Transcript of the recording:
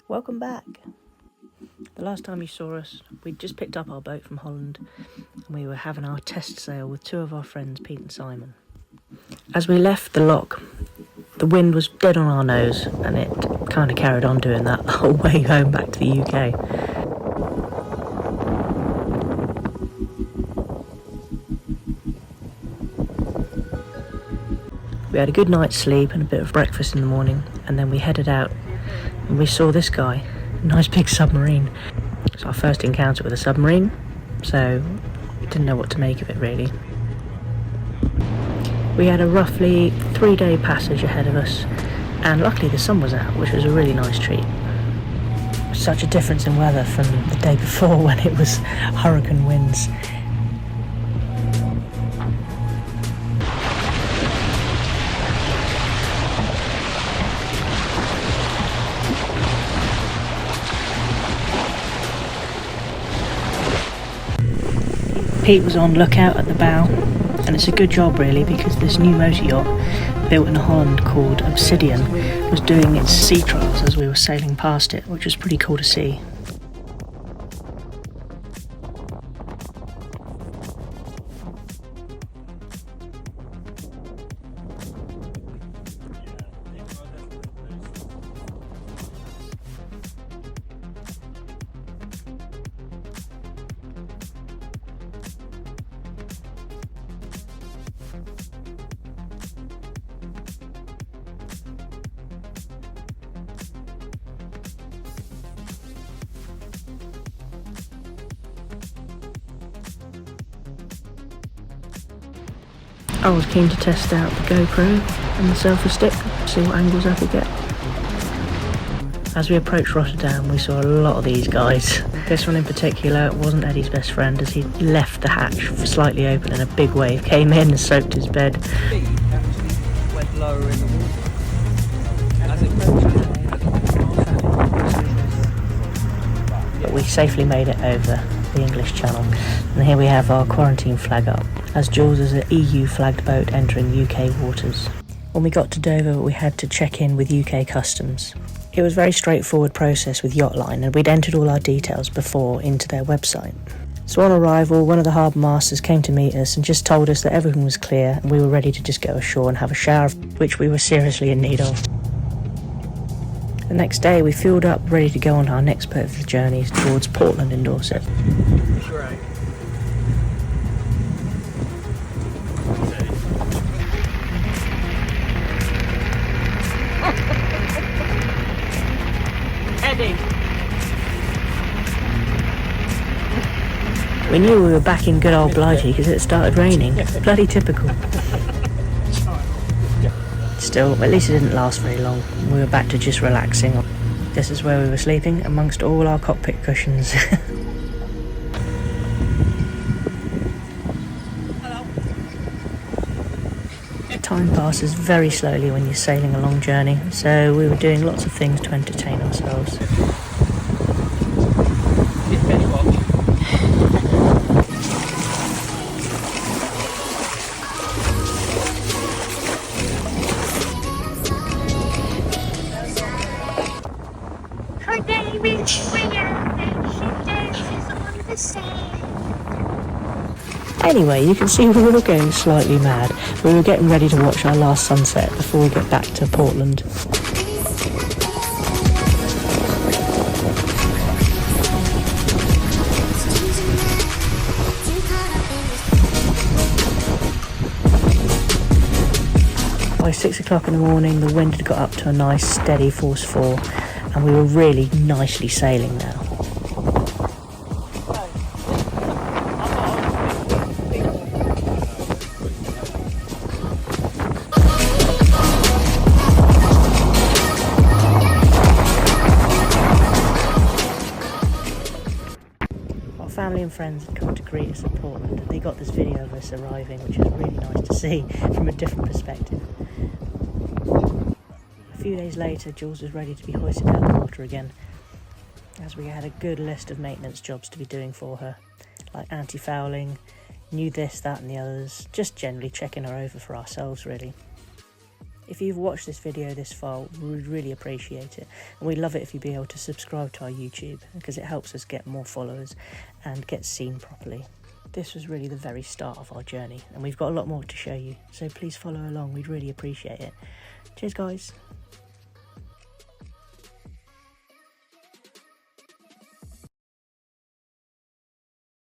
Welcome back. The last time you saw us, we'd just picked up our boat from Holland and we were having our test sail with two of our friends, Pete and Simon. As we left the lock, the wind was dead on our nose and it kind of carried on doing that the whole way home back to the UK. We had a good night's sleep and a bit of breakfast in the morning, and then we headed out and we saw this guy, a nice big submarine. It's our first encounter with a submarine, so we didn't know what to make of it really. We had a roughly 3-day passage ahead of us, and luckily the sun was out, which was a really nice treat. Such a difference in weather from the day before when it was hurricane winds. Pete was on lookout at the bow, and it's a good job really, because this new motor yacht built in Holland called Odyssey was doing its sea trials as we were sailing past it, which was pretty cool to see. I was keen to test out the GoPro and the selfie stick, see what angles I could get. As we approached Rotterdam, we saw a lot of these guys. This one in particular wasn't Eddie's best friend, as he left the hatch slightly open and a big wave came in and soaked his bed. Went lower in the water. But we safely made it over the English Channel, and here we have our quarantine flag up, as Jules is an EU flagged boat entering UK waters. When we got to Dover, we had to check in with UK customs. It was a very straightforward process with Yachtline, and we'd entered all our details before into their website. So on arrival, one of the harbour masters came to meet us and just told us that everything was clear and we were ready to just go ashore and have a shower, which we were seriously in need of. The next day we fueled up, ready to go on our next part of the journey towards Portland in Dorset. Right. Eddie! We knew we were back in good old Blighty because it started raining. Bloody typical. Still, at least it didn't last very long. We were back to just relaxing. This is where we were sleeping, amongst all our cockpit cushions. Time passes very slowly when you're sailing a long journey, so we were doing lots of things to entertain ourselves. Her name is Marina, and she dances on the sand. Anyway, you can see we were going slightly mad. We were getting ready to watch our last sunset before we get back to Portland. By 6 o'clock in the morning, the wind had got up to a nice steady force 4, and we were really nicely sailing now. Family and friends had come to greet us at Portland. They got this video of us arriving, which is really nice to see from a different perspective. A few days later, Jules was ready to be hoisted out of the water again, as we had a good list of maintenance jobs to be doing for her, like anti-fouling, new this, that and the others, just generally checking her over for ourselves really. If you've watched this video this far, we would really appreciate it. And we'd love it if you'd be able to subscribe to our YouTube, because it helps us get more followers and get seen properly. This was really the very start of our journey, and we've got a lot more to show you. So please follow along, we'd really appreciate it. Cheers guys.